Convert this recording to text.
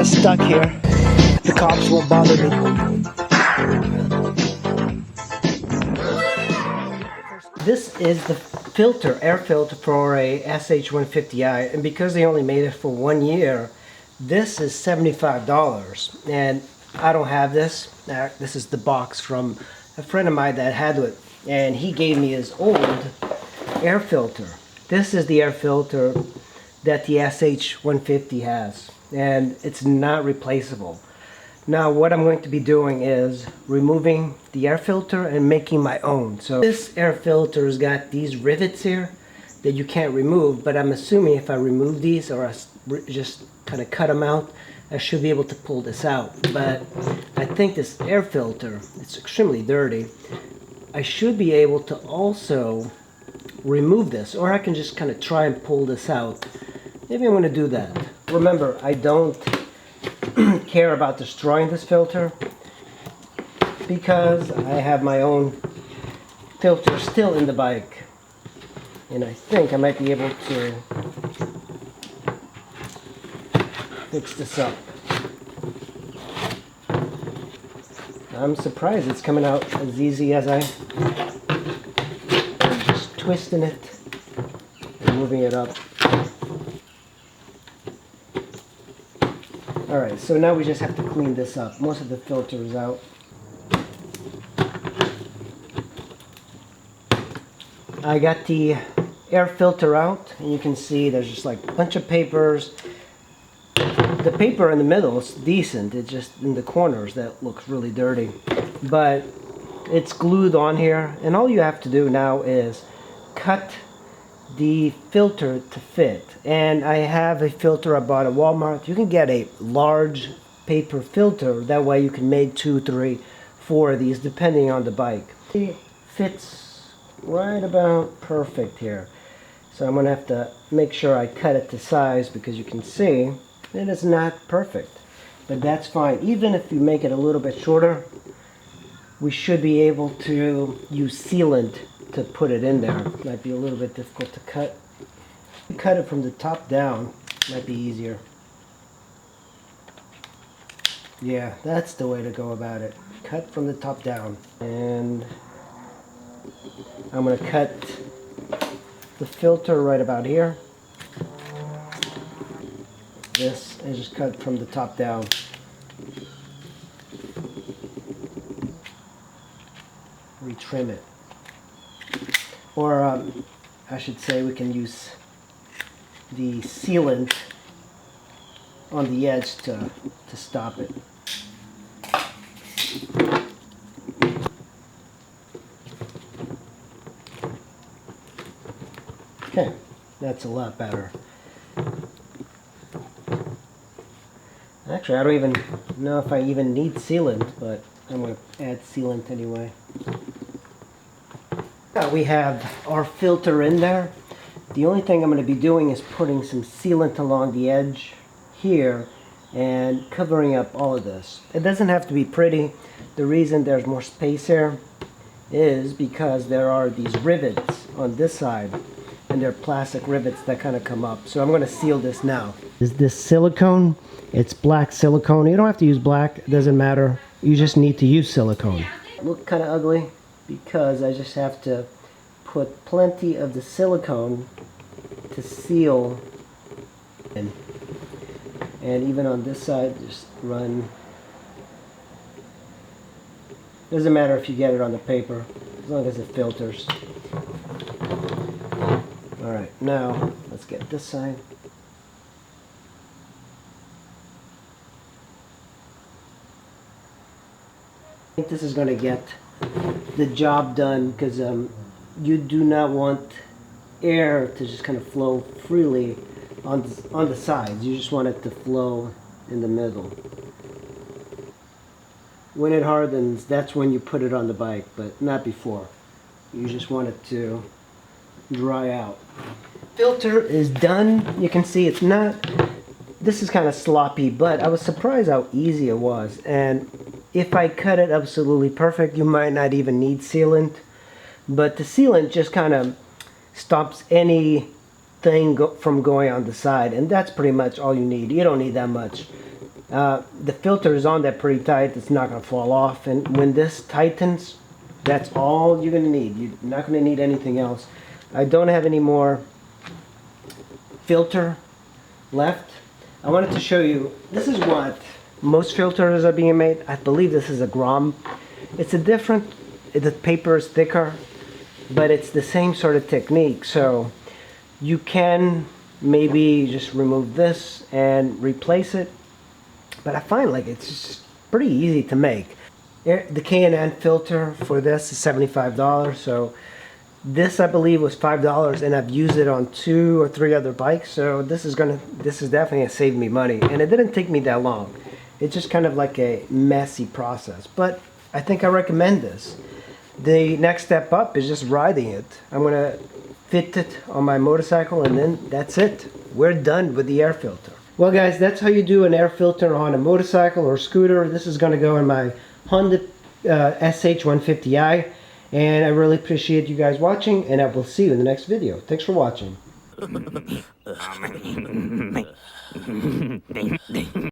stuck here. The cops won't bother me. This is the filter, air filter for a SH150i, and because they only made it for 1 year, this is $75, and I don't have this. This is the box from a friend of mine that had it, and he gave me his old air filter. This is the air filter that the SH150 has, and it's not replaceable. Now what I'm going to be doing is removing the air filter and making my own. So this air filter's got these rivets here that you can't remove, but I'm assuming if I remove these or I just kind of cut them out, I should be able to pull this out. But I think this air filter, it's extremely dirty. I should be able to also remove this, or I can just kind of try and pull this out. Maybe I'm going to do that. Remember, I don't care about destroying this filter because I have my own filter still in the bike, and I think I might be able to fix this up. I'm surprised it's coming out as easy as I'm just twisting it and moving it up. Alright, so now we just have to clean this up. Most of the filter is out. I got the air filter out, and you can see there's just like a bunch of papers. The paper in the middle is decent, it's just in the corners that looks really dirty. But it's glued on here, and all you have to do now is cut the filter to fit. And I have a filter I bought at Walmart. You can get a large paper filter, that way you can make 2, 3, 4 of these depending on the bike. It fits right about perfect here, so I'm gonna have to make sure I cut it to size, because you can see it is not perfect, but that's fine. Even if you make it a little bit shorter, we should be able to use sealant to put it in there. It might be a little bit difficult to cut. Cut it from the top down, might be easier. Yeah, that's the way to go about it. Cut from the top down. And I'm going to cut the filter right about here. This, and just cut from the top down. Retrim it. Or I should say we can use the sealant on the edge to stop it. Okay, that's a lot better. Actually, I don't even know if I even need sealant, but I'm going to add sealant anyway. We have our filter in there. The only thing I'm going to be doing is putting some sealant along the edge here and covering up all of this. It doesn't have to be pretty. The reason there's more space here is because there are these rivets on this side, and they're plastic rivets that kind of come up. So I'm going to seal this now. Is this silicone? It's black silicone. You don't have to use black, it doesn't matter. You just need to use silicone. Look kind of ugly because I just have to put plenty of the silicone to seal in. And even on this side, just run. Doesn't matter if you get it on the paper, as long as it filters. Alright, now let's get this side. I think this is going to get the job done, because you do not want air to just kind of flow freely on the sides. You just want it to flow in the middle. When it hardens, that's when you put it on the bike, but not before. You just want it to dry out. Filter is done. You can see it's not, this is kind of sloppy, but I was surprised how easy it was. And if I cut it absolutely perfect, you might not even need sealant. But the sealant just kind of stops anything from going on the side, and that's pretty much all you need. You don't need that much. The filter is on there pretty tight. It's not going to fall off. And when this tightens, that's all you're going to need. You're not going to need anything else. I don't have any more filter left. I wanted to show you, this is what most filters are being made. I believe this is a Grom. It's a different, the paper is thicker, but it's the same sort of technique. So you can maybe just remove this and replace it. But I find like it's just pretty easy to make. The K&N filter for this is $75. So this I believe was $5, and I've used it on 2 or 3 other bikes. So this is definitely gonna save me money, and it didn't take me that long. It's just kind of like a messy process, but I think I recommend this. The next step up is just riding it. I'm gonna fit it on my motorcycle, and then that's it. We're done with the air filter. Well guys, that's how you do an air filter on a motorcycle or scooter. This is gonna go in my Honda SH150i, and I really appreciate you guys watching, and I will see you in the next video. Thanks for watching.